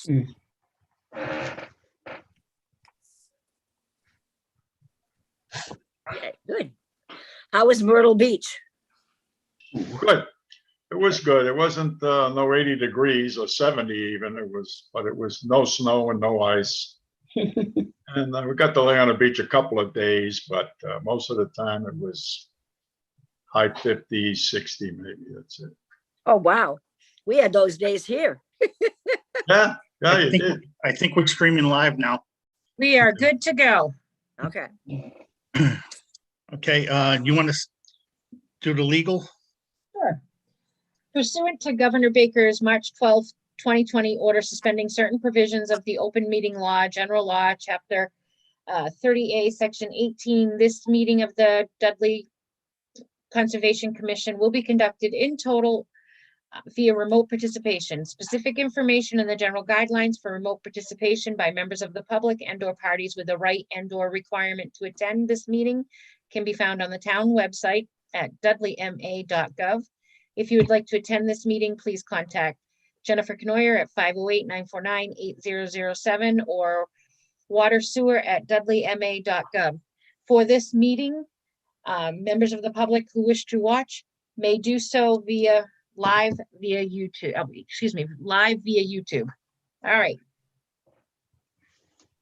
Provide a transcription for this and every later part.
Mm. Okay, good. How was Myrtle Beach? Good. It was good. It wasn't no 80 degrees or 70 even. But it was no snow and no ice. And we got to lay on the beach a couple of days, but most of the time it was high 50s, 60 maybe. That's it. Oh, wow. We had those days here. Yeah, you did. I think we're streaming live now. We are good to go. Okay. Okay, you want to do the legal? Sure. Pursuant to Governor Baker's March 12th, 2020 order suspending certain provisions of the open meeting law, general law, chapter 30A, section 18, this meeting of the Dudley Conservation Commission will be conducted in total via remote participation. Specific information and the general guidelines for remote participation by members of the public and/or parties with a right and/or requirement to attend this meeting can be found on the town website at dudleyma.gov. If you would like to attend this meeting, please contact Jennifer Knoyer at 508-949-8007 or watersewer@dudleyma.gov. For this meeting, members of the public who wish to watch may do so live via YouTube. Live via YouTube. All right.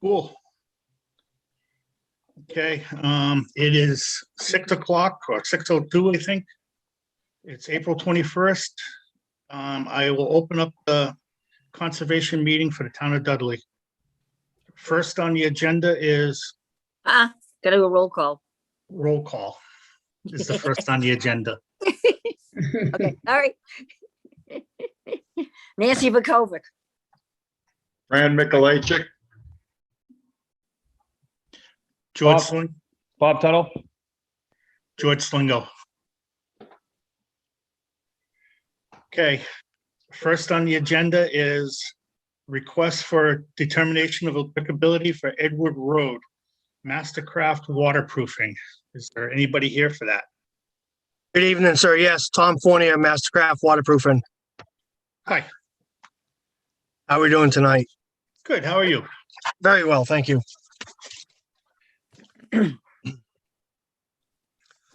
Cool. Okay, it is 6 o'clock or 6:02, I think. It's April 21st. I will open up the conservation meeting for the town of Dudley. First on the agenda is Gotta do a roll call. roll call. Is the first on the agenda. Okay, all right. Nancy Vukovic, Fran Mikulajczyk, George Bob. Sling, Bob Tuttle. George Slingo. Okay, first on the agenda is request for determination of applicability for Edward Road, Mastercraft waterproofing. Is there anybody here for that? Good evening, sir. Yes, Tom Fournier, Mastercraft Waterproofing. Hi, How are we doing tonight? good, how are you? Very well, thank you.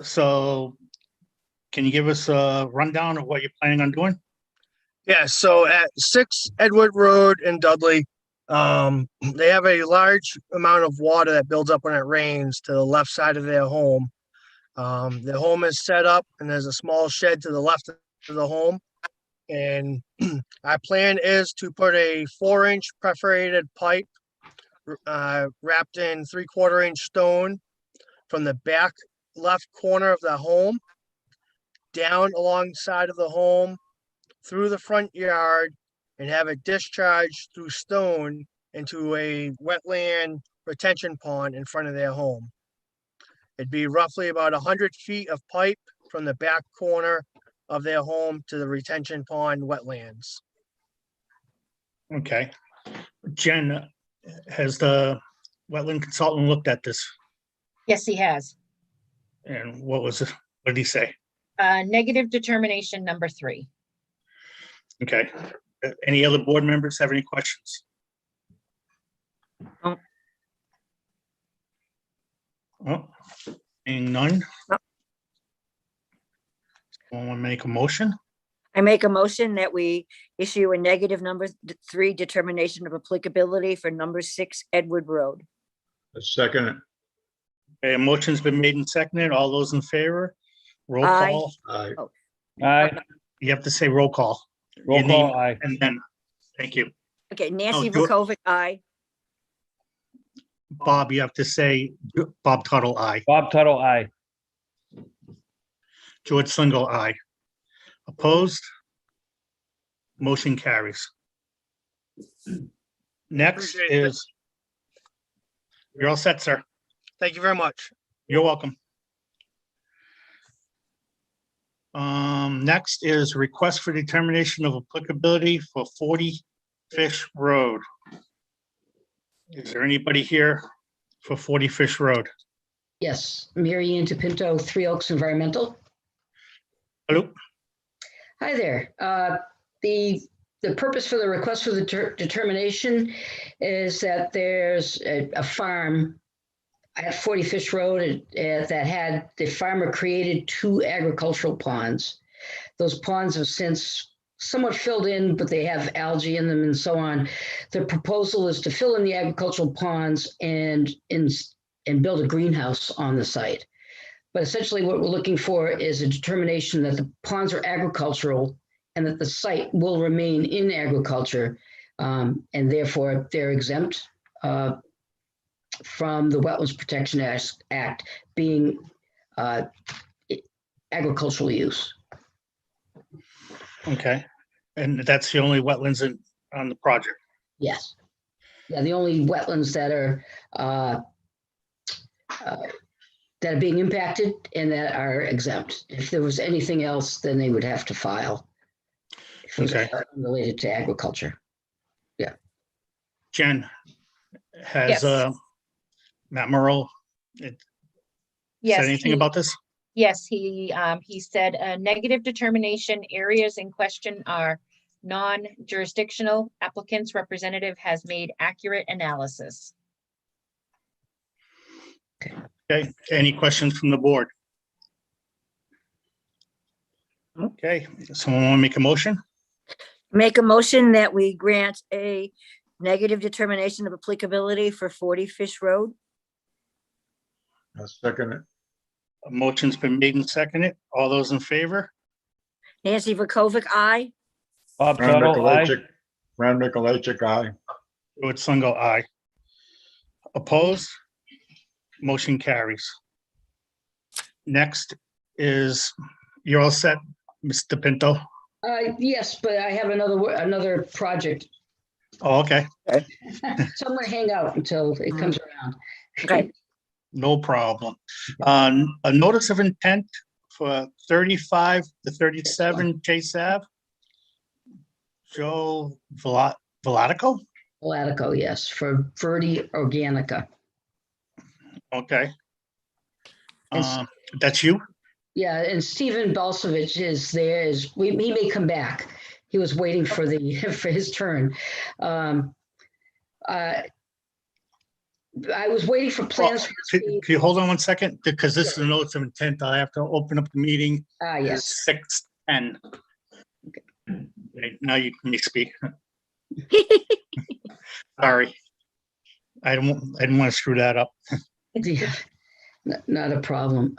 So can you give us a rundown of what you're planning on doing? Yeah, so at 6 Edward Road in Dudley, they have a large amount of water that builds up when it rains to the left side of their home. Their home is set up and there's a small shed to the left of the home. And our plan is to put a 4-inch perforated pipe wrapped in 3/4-inch stone from the back left corner of the home down alongside of the home through the front yard and have it discharged through stone into a wetland retention pond in front of their home. It'd be roughly about 100 feet of pipe from the back corner of their home to the retention pond wetlands. Okay. Jen, has the wetland consultant looked at this? Yes, he has. And what did he say? Negative determination number 3. Okay. Any other board members have any questions? No. Oh, seeing none. No. Someone want to make a motion? I make a motion that we issue a negative number 3 determination of applicability for number 6 Edward Road. a second. Okay, a motion's been made and seconded. All those in favor? Roll Aye. call. Aye. Aye. You have to say roll call. Roll Your name call. Aye. And then, thank you. Okay, Nancy do it. Vukovic, aye. Bob, you have to say Bob Tuttle, aye. Bob Tuttle. Aye. George Slingo, aye. Opposed? Motion carries. Next Appreciate it. is, you're all set, sir. Thank you very much. You're welcome. Next is request for determination of applicability for 40 Fish Road. Is there anybody here for 40 Fish Road? Yes, Mary Ann Tapinto, 3 Oaks Environmental. Hello? Hi there. The the purpose for the request for the determination is that there's a farm at 40 Fish Road that had the farmer created 2 agricultural ponds. Those ponds have since somewhat filled in, but they have algae in them and so on. The proposal is to fill in the agricultural ponds and build a greenhouse on the site. But essentially what we're looking for is a determination that the ponds are agricultural and that the site will remain in agriculture, and therefore they're exempt from the Wetlands Protection Act being agricultural use. Okay. And that's the only wetlands on the project. Yes. Yeah, the only wetlands that are being impacted and that are exempt. If there was anything else, then they would have to file. If it was Okay. related to agriculture. Jen, has Yes. Matt Morrow said Yes, anything about this? yes, he said a negative determination. Areas in question are non-jurisdictional. Applicant's representative has made accurate analysis. Okay, any questions from the board? Okay, someone want to make a motion? Make a motion that we grant a negative determination of applicability for 40 Fish Road. I'll second it. A motion's been made and seconded. All those in favor? Nancy Verkovic, aye. Bob Fran Tuttle, aye. Mikulajczyk, aye. Stuart Sungo, aye. Opposed? Motion carries. Next is, you're all set, Mr. Pinto? Yes, but I have another project. Oh, okay, So I'm gonna hang out until it comes around. Okay. no problem. A notice of intent for 35 to 37 Chase Ave. Joe Velatico? Latico, yes, for Verde Organica. Okay. It's- That's you? Yeah, and Stephen Balsavich is there. He may come back. He was waiting for for his turn. I was waiting for plans. Could you hold on one second? Because this is a notice of intent. I have to open up the meeting. Yes. It's 6:10. Okay, now you can speak. Sorry. I didn't want to screw that up. Yeah, not a problem.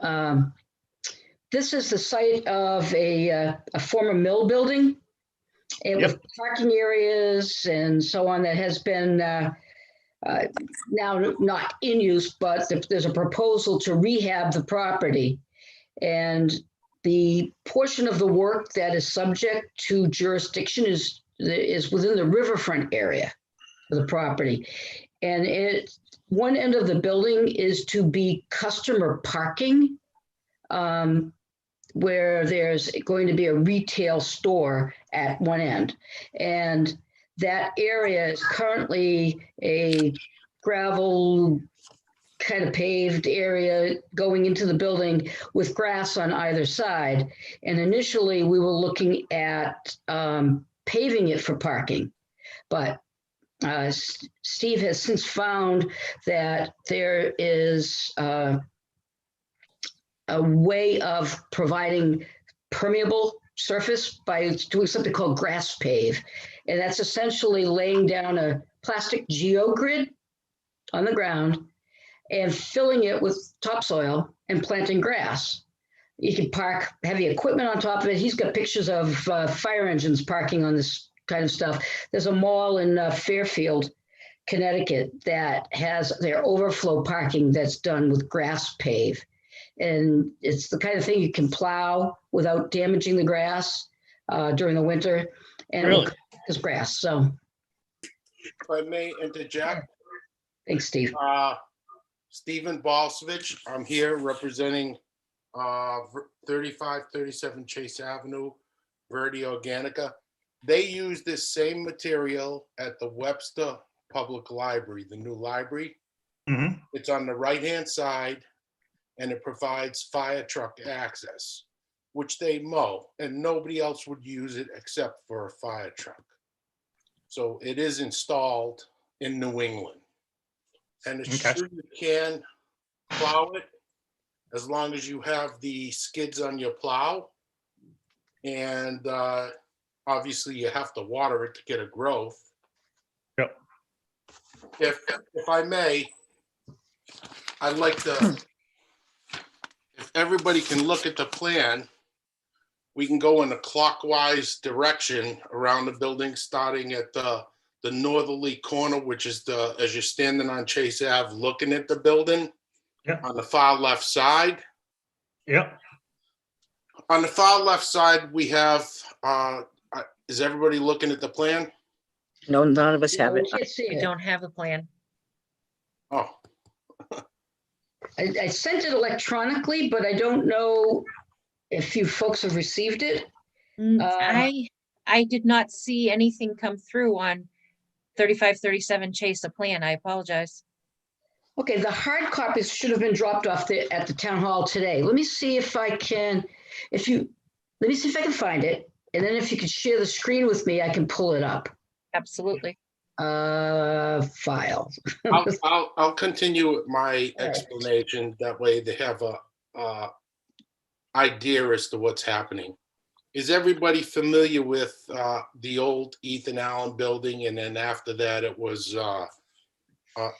This is the site of a former mill building. And with parking areas and so on that has been now not in use, but there's a proposal to rehab the property. And the portion of the work that is subject to jurisdiction is within the Riverfront area of the property. And one end of the building is to be customer parking, where there's going to be a retail store at one end. And that area is currently a gravel kind of paved area going into the building with grass on either side. And initially we were looking at paving it for parking, but Steve has since found that there is a way of providing permeable surface by doing something called grass pave. And that's essentially laying down a plastic geogrid on the ground and filling it with topsoil and planting grass. You can park heavy equipment on top of it. He's got pictures of fire engines parking on this kind of stuff. There's a mall in Fairfield, Connecticut that has their overflow parking that's done with grass pave. And it's the kind of thing you can plow without damaging the grass during the winter. And Really? it's grass. So If I may interject, thanks, Steve. Stephen Balsavich, I'm here representing 3537 Chase Avenue, Verde Organica. They use this same material at the Webster Public Library, the new library. Mhm. It's on the right-hand side, and it provides fire truck access, which they mow, and nobody else would use it except for a fire truck. So it is installed in New England. And it's Okay. true you can plow it as long as you have the skids on your plow. And obviously you have to water it to get a growth. Yep. If I may, I'd like to, if everybody can look at the plan, we can go in a clockwise direction around the building, starting at the northerly corner, which is as you're standing on Chase Ave, looking at the building. Yeah. On the far left side. Yep. On the far left side, we have, is everybody looking at the plan? No, none of us No, have we it. can't see I it. don't have a plan. Oh, I sent it electronically, but I don't know if you folks have received it. I did not see anything come through on 3537 Chase a plan. I apologize. Okay, the hard copies should have been dropped off at the town hall today. Let me see if I can, let me see if I can find it. And then if you could share the screen with me, I can pull it up. Absolutely. File. I'll continue with my All right. explanation. That way they have a idea as to what's happening. Is everybody familiar with the old Ethan Allen building? And then after that, it was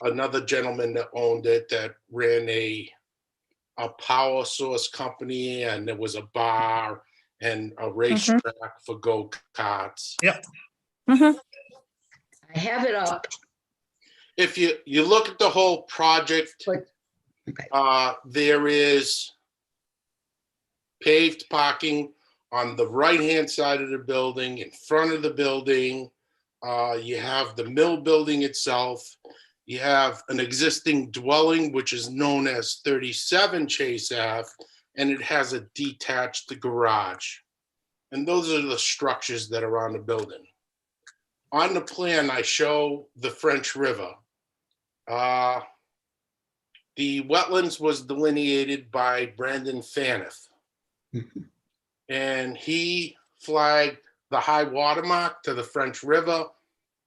another gentleman that owned it that ran a power source company, and there was a bar and a racetrack for go-karts. Yep. Mhm. I have it up, If you look at the whole project, but okay. there is paved parking on the right-hand side of the building, in front of the building. You have the mill building itself. You have an existing dwelling, which is known as 37 Chase Ave, and it has a detached garage. And those are the structures that are on the building. On the plan, I show the French River. The wetlands was delineated by Brandon Faniff. And he flagged the high water mark to the French River,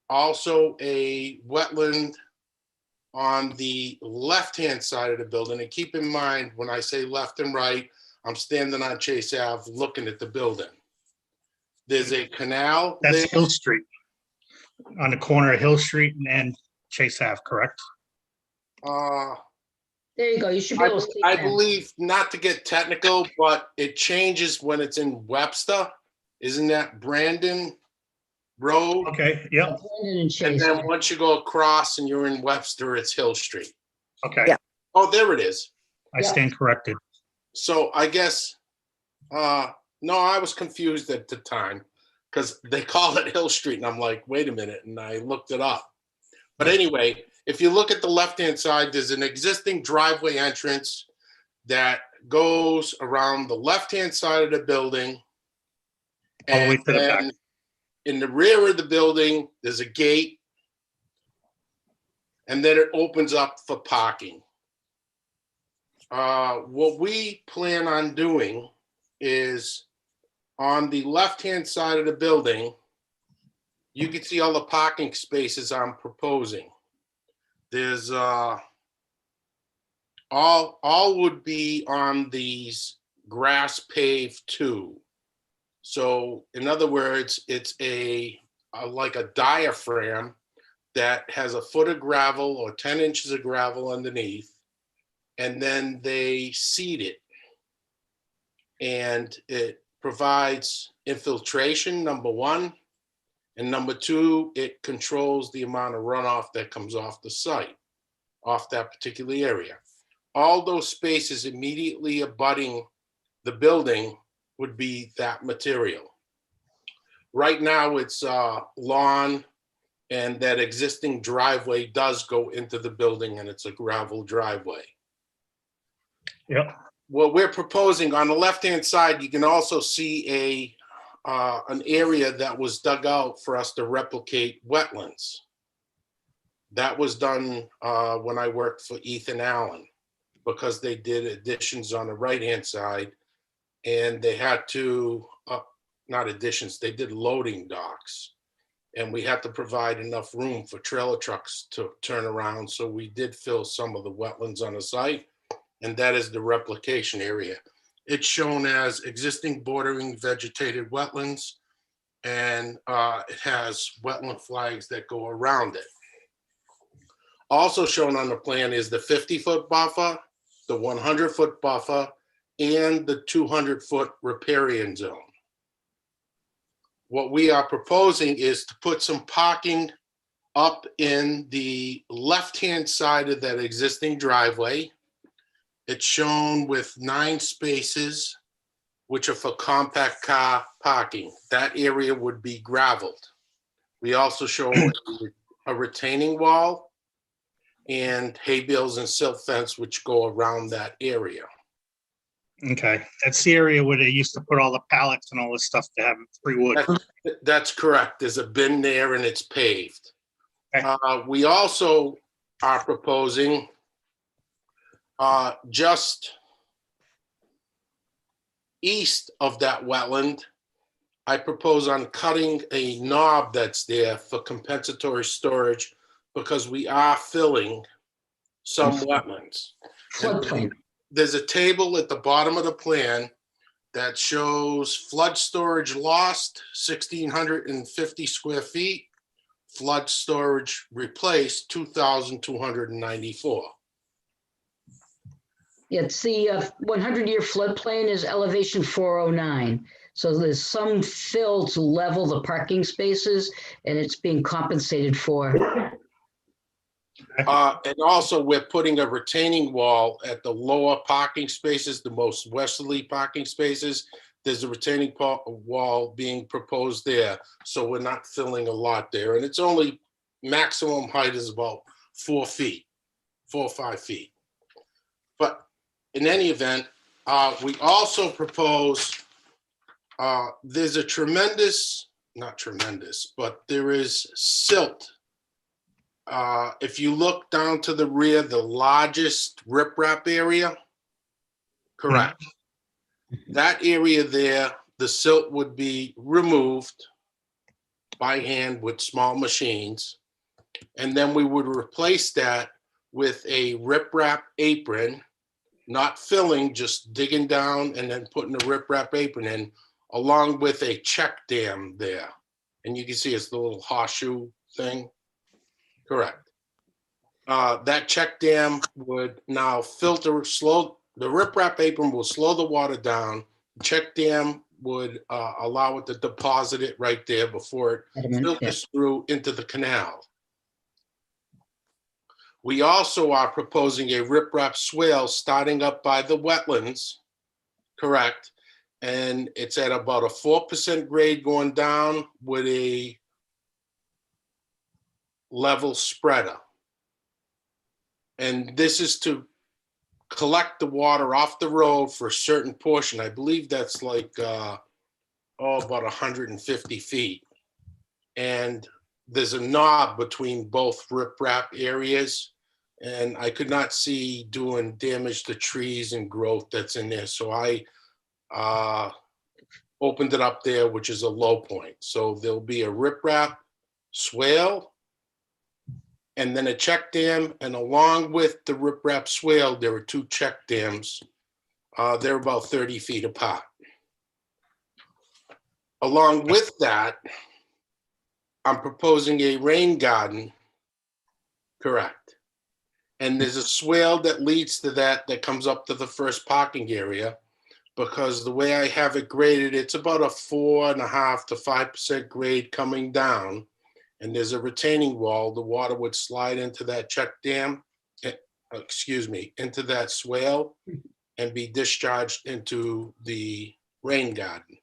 also a wetland on the left-hand side of the building. And keep in mind, when I say left and right, I'm standing on Chase Ave looking at the building. There's a canal That's there. Hill Street. On the corner of Hill Street and Chase Ave, correct? There you go. You should be able to see I that. believe, not to get technical, but it changes when it's in Webster. Isn't that Brandon Road? Okay, yep, Brandon and And Chase. then once you go across and you're in Webster, it's Hill Street. okay. Yeah. Oh, there it is. I stand corrected. So I guess, no, I was confused at the time because they call it Hill Street. And I'm like, wait a minute. And I looked it up. But anyway, if you look at the left-hand side, there's an existing driveway entrance that goes around the left-hand side of the building. All the way And to the back. then in the rear of the building, there's a gate. And then it opens up for parking. What we plan on doing is on the left-hand side of the building, you can see all the parking spaces I'm proposing. There's all would be on these grass paved too. So in other words, it's like a diaphragm that has a foot of gravel or 10 inches of gravel underneath, and then they seed it. And it provides infiltration, number one. And number two, it controls the amount of runoff that comes off the site, off that particular area. All those spaces immediately abutting the building would be that material. Right now, it's lawn, and that existing driveway does go into the building, and it's a gravel driveway. Yep, What we're proposing on the left-hand side, you can also see an area that was dug out for us to replicate wetlands. That was done when I worked for Ethan Allen, because they did additions on the right-hand side, and they had to, not additions, they did loading docks. And we had to provide enough room for trailer trucks to turn around. So we did fill some of the wetlands on the site, and that is the replication area. It's shown as existing bordering vegetated wetlands, and it has wetland flags that go around it. Also shown on the plan is the 50-foot buffer, the 100-foot buffer, and the 200-foot riparian zone. What we are proposing is to put some parking up in the left-hand side of that existing driveway. It's shown with 9 spaces, which are for compact car parking. That area would be gravelled. We also show a retaining wall and hay bales and silt fence, which go around that area. Okay, that's the area where they used to put all the pallets and all this stuff to have free wood. That's correct. There's a bin there and it's paved. Okay. We also are proposing just east of that wetland, I propose on cutting a knob that's there for compensatory storage because we are filling some wetlands. Floodplain. There's a table at the bottom of the plan that shows flood storage lost, 1,650 square feet, flood storage replaced, 2,294. It's the 100-year floodplain is elevation 409. So there's some fill to level the parking spaces, and it's being compensated for. And also, we're putting a retaining wall at the lower parking spaces, the most westerly parking spaces. There's a retaining wall being proposed there. So we're not filling a lot there. And it's only maximum height is about 4 feet, 4 or 5 feet. But in any event, we also propose, there's a tremendous, not tremendous, but there is silt. If you look down to the rear, the largest riprap area, correct. That area there, the silt would be removed by hand with small machines. And then we would replace that with a riprap apron, not filling, just digging down and then putting a riprap apron in, along with a check dam there. And you can see it's the little horseshoe thing. Correct. That check dam would now filter, the riprap apron will slow the water down. Check dam would allow it to deposit it right there before it filters through into the canal. We also are proposing a riprap swale starting up by the wetlands, correct? And it's at about a 4% grade going down with a level spreader. And this is to collect the water off the road for a certain portion. I believe that's like, about 150 feet. And there's a knob between both riprap areas. And I could not see doing damage to trees and growth that's in there. So I opened it up there, which is a low point. So there'll be a riprap swale and then a check dam. And along with the riprap swale, there are 2 check dams. They're about 30 feet apart. Along with that, I'm proposing a rain garden, correct. And there's a swale that leads to that comes up to the first parking area, because the way I have it graded, it's about a 4.5% to 5% grade coming down. And there's a retaining wall. The water would slide into that check dam, into that swale and be discharged into the rain garden.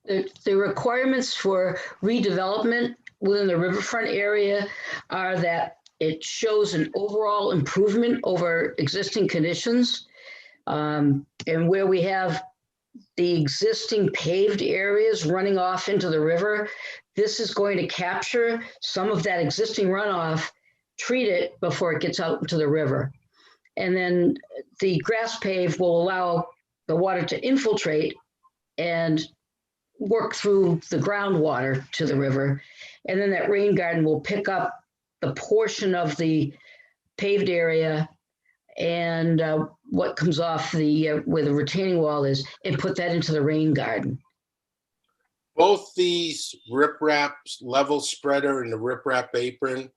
The requirements for redevelopment within the riverfront area are that it shows an overall improvement over existing conditions. And where we have the existing paved areas running off into the river, this is going to capture some of that existing runoff, treat it before it gets out into the river. And then the grass pave will allow the water to infiltrate and work through the groundwater to the river. And then that rain garden will pick up the portion of the paved area and what comes off the where the retaining wall is, and put that into the rain garden. Both these riprap level spreader and the riprap apron,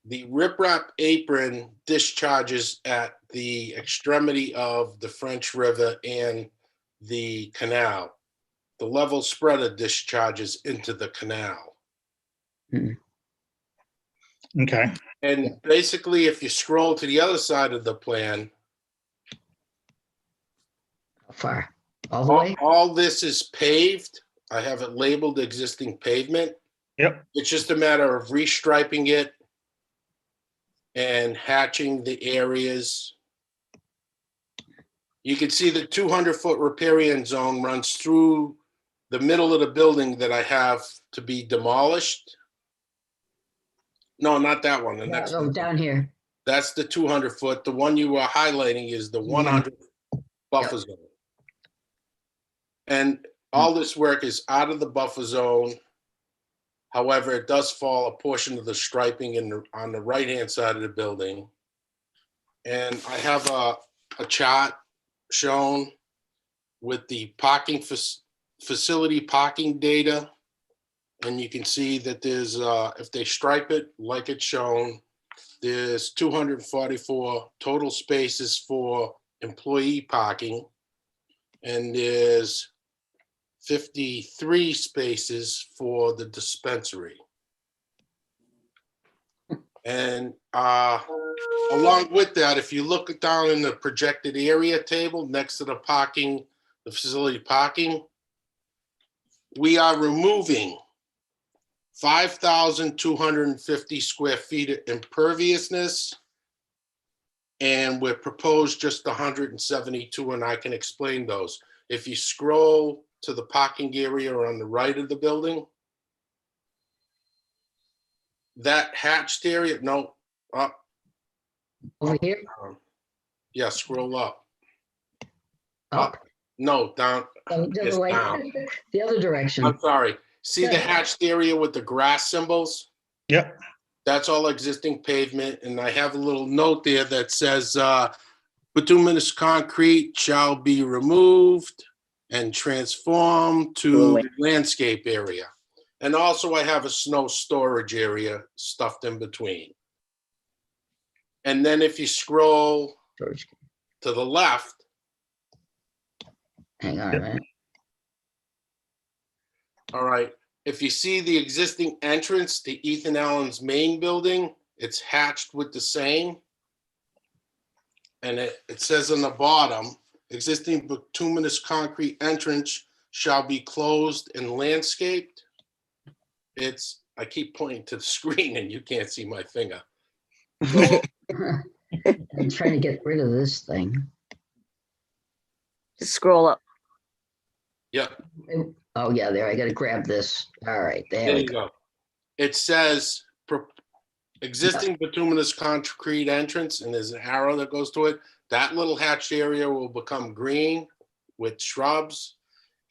the riprap apron discharges at the extremity of the French River and the canal. The level spreader discharges into the canal. Okay, And basically, if you scroll to the other side of the plan, How far? All the way? all this is paved. I have it labeled existing pavement. yep, It's just a matter of restriping it and hatching the areas. You can see the 200-foot riparian zone runs through the middle of the building that I have to be demolished. No, not that one. The next Oh, one. down here. That's the 200-foot. The one you are highlighting is the 100 buffer zone. And all this work is out of the buffer zone. However, it does fall a portion of the striping on the right-hand side of the building. And I have a chart shown with the parking facility parking data. And you can see that there's, if they stripe it like it's shown, there's 244 total spaces for employee parking. And there's 53 spaces for the dispensary. And along with that, if you look down in the projected area table next to the parking, the facility parking, we are removing 5,250 square feet of imperviousness. And we're proposed just 172, and I can explain those. If you scroll to the parking area on the right of the building, that hatched area, no, up. Over here? Yeah, scroll up. Up? No, down. Oh, the It's other way. down. The other direction. I'm sorry. See the Yeah. hatched area with the grass symbols? yep, That's all existing pavement, and I have a little note there that says, bituminous concrete shall be removed and transformed to landscape area. And also I have a snow storage area stuffed in between. And then if you scroll George, to the left, hang on a minute. all right, if you see the existing entrance to Ethan Allen's main building, it's hatched with the same. And it says on the bottom, existing bituminous concrete entrance shall be closed and landscaped. I keep pointing to the screen and you can't see my finger. So, I'm trying to get rid of this thing. Just scroll up. yeah, Oh, yeah, there. I gotta grab this. All right, there there we you go. go. It says existing bituminous concrete entrance, and there's an arrow that goes to it. That little hatched area will become green with shrubs.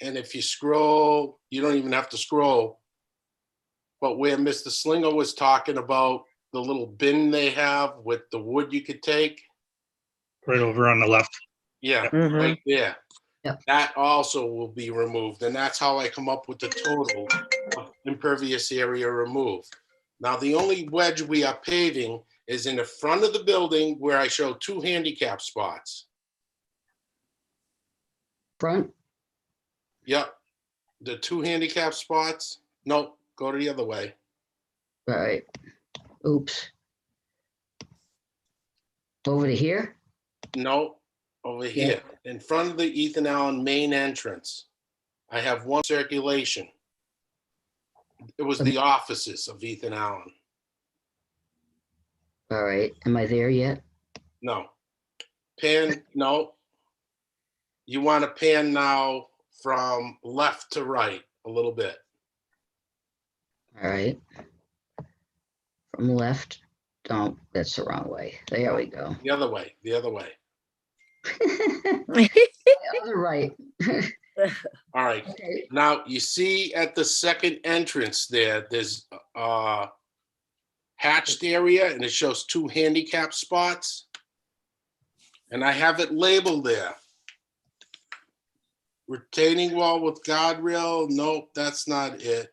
And if you scroll, you don't even have to scroll. But where Mr. Slinger was talking about the little bin they have with the wood you could take, right over on the left. yeah, Mhm. right there. Yep. That also will be removed, and that's how I come up with the total of impervious area removed. Now, the only wedge we are paving is in the front of the building where I show 2 handicap spots. Front? Yep, the 2 handicap spots. No, go to the other way. All right. Oops. Over to here? No, over here, in front of the Ethan Allen main entrance. I have 1 circulation. It was the offices of Ethan Allen. All right. Am I there yet? No. Pan, no. You want to pan now from left to right a little bit. All right. From left. Don't, that's the wrong way. There we go. The other way, the other way. The other right. All right. Okay, Now, you see at the second entrance there, there's a hatched area and it shows 2 handicap spots. And I have it labeled there. Retaining wall with guardrail. Nope, that's not it.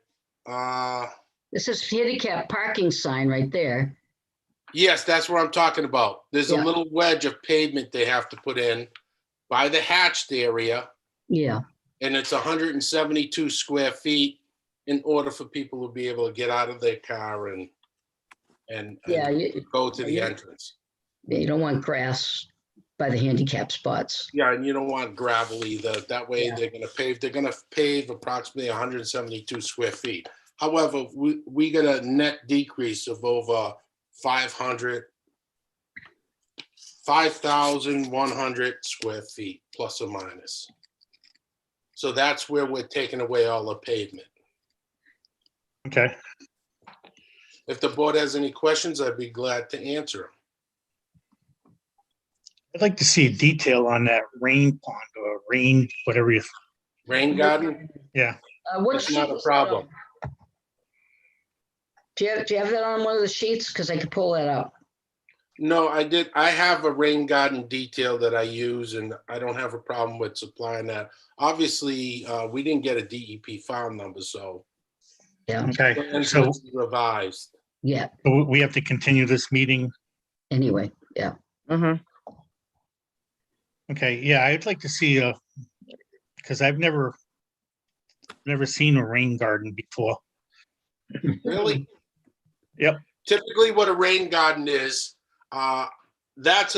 this is handicap parking sign right there. Yes, that's what I'm talking about. There's a Yeah. little wedge of pavement they have to put in by the hatched area, Yeah, and it's 172 square feet in order for people to be able to get out of their car and yeah, you, go to the yeah. entrance. you don't want grass by the handicap spots. Yeah, and you don't want gravel either. That way Yeah. they're gonna pave approximately 172 square feet. However, we get a net decrease of over 5,100 square feet, plus or minus. So that's where we're taking away all the pavement. Okay. If the board has any questions, I'd be glad to answer. I'd like to see a detail on that rain pond or rain, whatever you, Rain garden, yeah. What that's not sheet a is that on? problem. Do you have that on one of the sheets? Because I could pull that up. No, I have a rain garden detail that I use, and I don't have a problem with supplying that. Obviously, we didn't get a DEP file number, so Yeah, Okay, plans so would be revised. yeah, we have to continue this meeting. anyway, yeah. Mhm. Okay, yeah, I'd like to see because I've never seen a rain garden before. Really? Yep. Typically, what a rain garden is, that's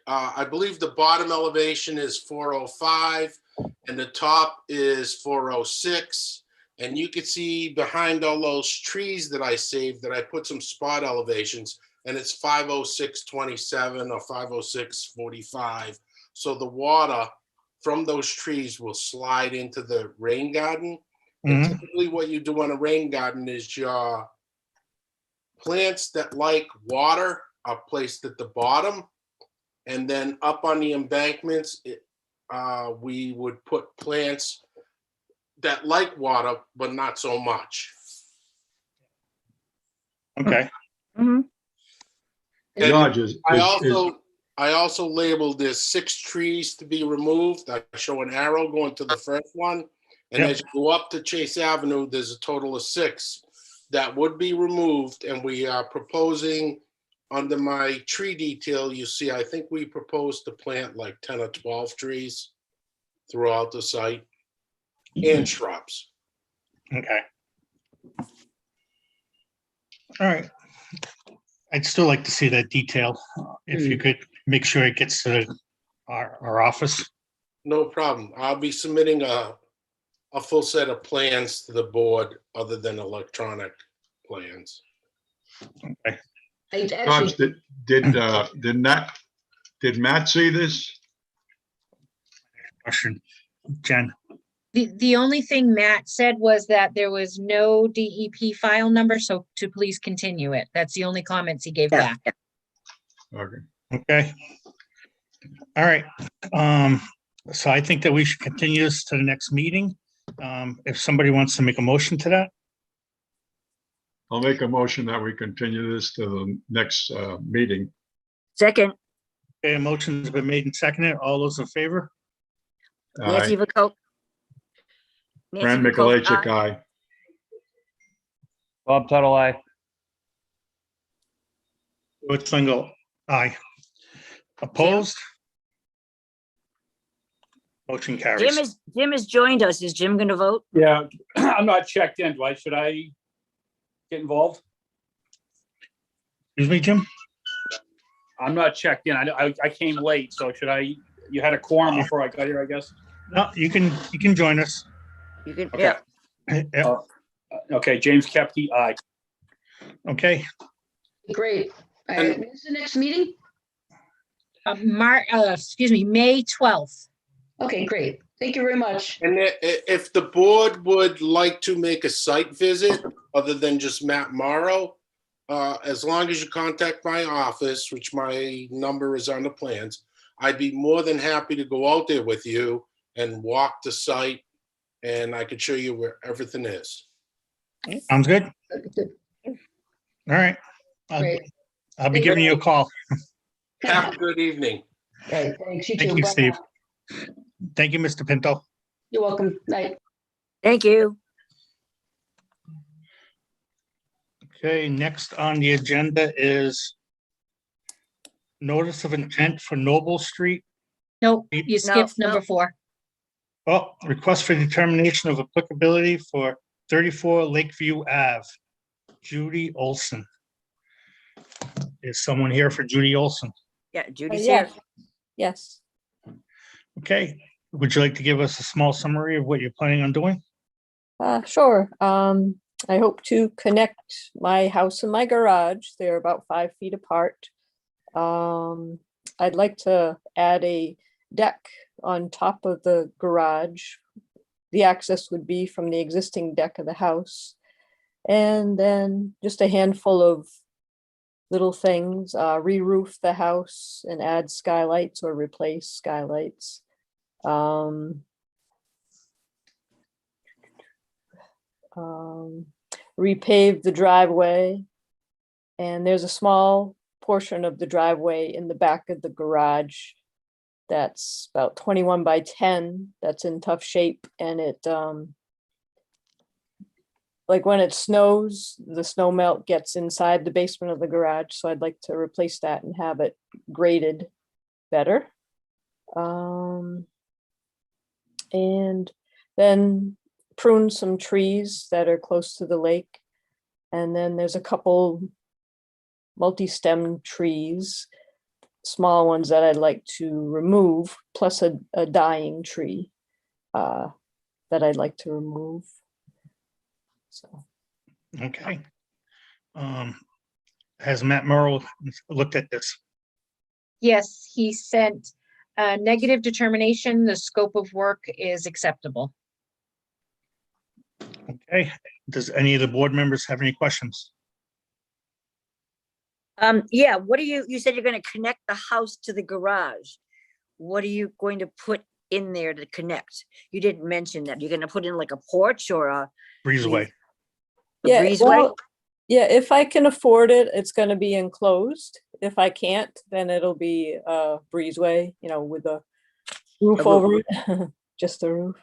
I believe the bottom elevation is 405 and the top is 406. And you can see behind all those trees that I saved that I put some spot elevations, and it's 506.27 or 506.45. So the water from those trees will slide into the rain garden. And Mhm. typically what you do on a rain garden is your plants that like water are placed at the bottom. And then up on the embankments, we would put plants that like water, but not so much. Okay, Mhm. And George, is, I also labeled there's 6 trees to be removed. I show an arrow going to the first one. And Yep. as you go up to Chase Avenue, there's a total of 6 that would be removed. And we are proposing under my tree detail, you see, I think we proposed to plant like 10 or 12 trees throughout the site and shrubs. okay. All right. I'd still like to see that detail. If you could make sure it gets to our office. No problem. I'll be submitting a full set of plans to the board other than electronic plans. Okay. I George, actually, did Matt see this? Question, Jen. The only thing Matt said was that there was no DEP file number, so to please continue it. That's the only comments he gave Yeah. back. Okay. Okay. All right. So I think that we should continue this to the next meeting. If somebody wants to make a motion to that, I'll make a motion that we continue this to the next meeting. Second, okay, a motion's been made and seconded. All those in favor? Nancy Voco. Fran Mikulajczyk, aye. Bob Tuttle, aye. George Lingo, aye. Opposed? Motion carries. Jim has joined us. Is Jim gonna vote? Yeah, I'm not checked in. Should I get involved? Excuse me, Jim? I'm not checked in. I came late, so you had a quorum before I got here, I guess? No, you can join us. You can, Okay. yeah. Yeah, Okay, James Kepke, aye. okay. great. All right, when's the next meeting? May 12th. Okay, great. Thank you very much. And if the board would like to make a site visit other than just Matt Morrow, as long as you contact my office, which my number is on the plans, I'd be more than happy to go out there with you and walk the site and I could show you where everything is. Sounds good. All right. Great. I'll be giving you a call. Have a good evening. Right, thanks, you Thank too. you, Bye Steve. now. Thank you, Mr. Pinto. You're welcome. Night. Thank you. Okay, next on the agenda is notice of intent for Noble Street. Nope, you skipped no. number 4. Oh, request for determination of applicability for 34 Lakeview Ave. Judy Olson. Is someone here for Judy Olson? Yeah, Judy's Yeah. here. Yes. Okay, would you like to give us a small summary of what you're planning on doing? Sure. I hope to connect my house and my garage. They're about 5 feet apart. I'd like to add a deck on top of the garage. The access would be from the existing deck of the house. And then just a handful of little things, re-roof the house and add skylights or replace skylights. Repave the driveway. And there's a small portion of the driveway in the back of the garage that's about 21 by 10, that's in tough shape, and it, like when it snows, the snow melt gets inside the basement of the garage, so I'd like to replace that and have it graded better. And then prune some trees that are close to the lake. And then there's a couple multi-stem trees, small ones that I'd like to remove, plus a dying tree that I'd like to remove. So, Okay. Has Matt Merrill looked at this? Yes, he sent a negative determination. The scope of work is acceptable. Okay, does any of the board members have any questions? Yeah, what are you said you're gonna connect the house to the garage. What are you going to put in there to connect? You didn't mention that. You're gonna put in like a porch or a Breezeway. yeah, breezeway? well, yeah, if I can afford it, it's gonna be enclosed. If I can't, then it'll be a breezeway, with a roof roof. over it, just a roof.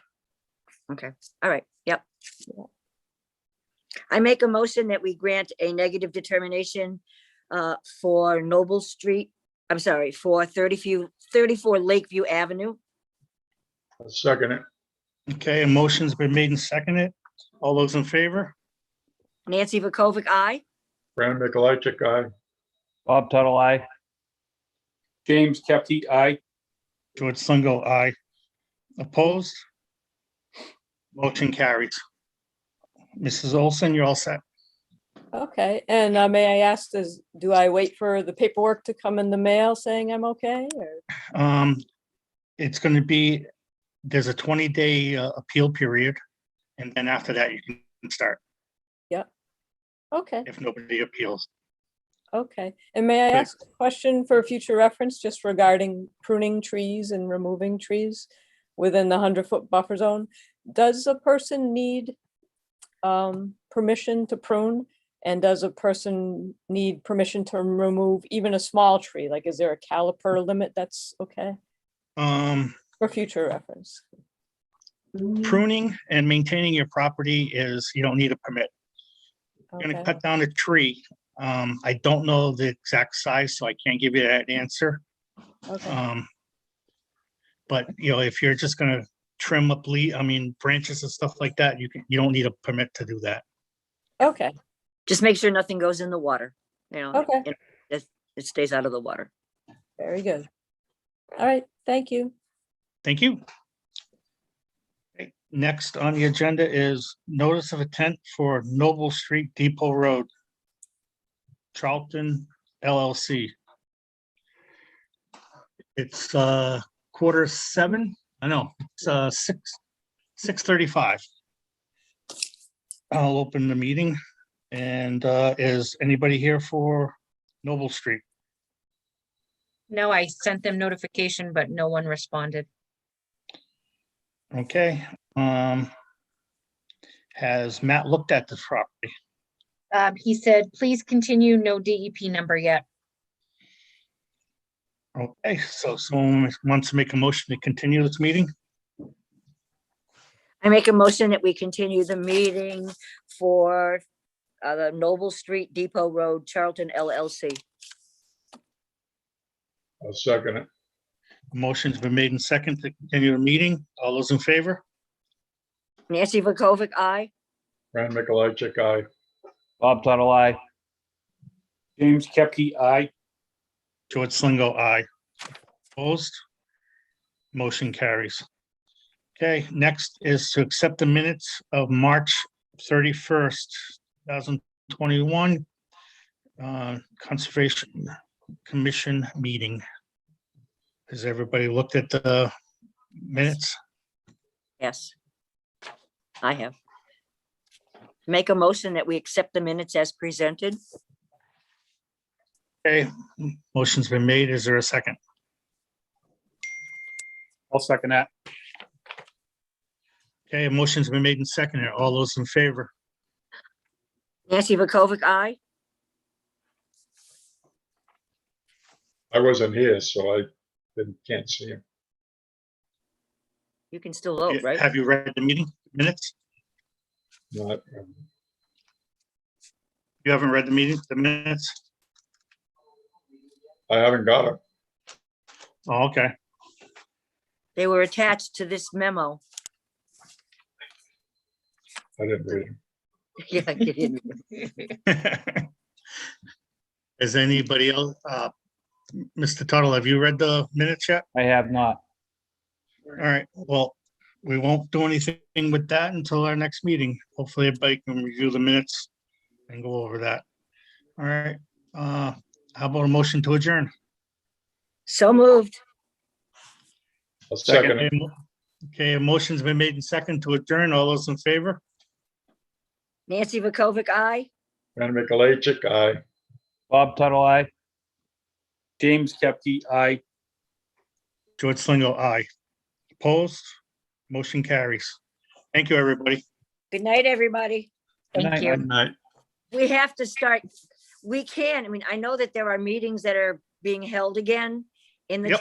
Okay, all right, yep. I make a motion that we grant a negative determination for Noble Street, I'm sorry, for 34 Lakeview Avenue. I'll second it. Okay, a motion's been made and seconded. All those in favor? Nancy Vakovic, aye. Brandon Mikulajczyk, aye. Bob Tuttle, aye. James Kepke, aye. George Slungo, aye. Opposed? Motion carries. Mrs. Olson, you're all set. Okay, and may I ask, do I wait for the paperwork to come in the mail saying I'm okay, or? It's gonna be, there's a 20-day appeal period, and then after that, you can start Okay, if nobody appeals. okay. And may I Great. ask a question for future reference, just regarding pruning trees and removing trees within the 100-foot buffer zone? Does a person need permission to prune? And does a person need permission to remove even a small tree? Like, is there a caliper limit that's okay for future reference? Pruning and maintaining your property is, you don't need a permit. You're gonna Okay, cut down a tree. I don't know the exact size, so I can't give you that answer. okay, But if you're just gonna trim up branches and stuff like that, you don't need a permit to do that. okay, Just make sure nothing goes in the water, okay, it stays out of the water. very good. All right, thank you. Thank you. Okay, next on the agenda is notice of intent for Noble Street Depot Road, Charlton LLC. It's 6:45. I know, it's 6:35. I'll open the meeting. And is anybody here for Noble Street? No, I sent them notification, but no one responded. Okay, Has Matt looked at this property? He said, please continue, no DEP number yet. Okay, so someone wants to make a motion to continue this meeting? I make a motion that we continue the meeting for the Noble Street Depot Road, Charlton LLC. I'll second it. Motion's been made and second to continue the meeting. All those in favor? Nancy Vokovic, aye. Fran Mikalaczyk, aye. Bob Tuttle, aye. James Kepke, aye. George Slingo, aye. Opposed? Motion carries. Okay, next is to accept the minutes of March 31st, 2021. Conservation Commission meeting. Has everybody looked at the minutes? Yes. I have. Make a motion that we accept the minutes as presented. Okay, motion's been made. Is there a second? I'll second that. Okay, a motion's been made and seconded. All those in favor? Nancy Vokovic, aye. I wasn't here, so I can't see him. You can still vote, right? Have you read the meeting minutes? Not, You haven't read the minutes? I haven't got it. Oh, okay. They were attached to this memo. I didn't read him. Yeah, get in. Is anybody else, Mr. Tuttle, have you read the minutes yet? I have not. All right, well, we won't do anything with that until our next meeting. Hopefully everybody can review the minutes and go over that. All right, how about a motion to adjourn? So moved. I'll second it. Okay, a motion's been made and second to adjourn. All those in favor? Nancy Vokovic, aye. Fran Mikalaczyk, aye. Bob Tuttle, aye. James Kepke, aye. George Slingo, aye. Opposed? Motion carries. Thank you, everybody. Good night, everybody. Good Thank night. you. Good night. We have to start, I mean, I know that there are meetings that are being held again in the Yep.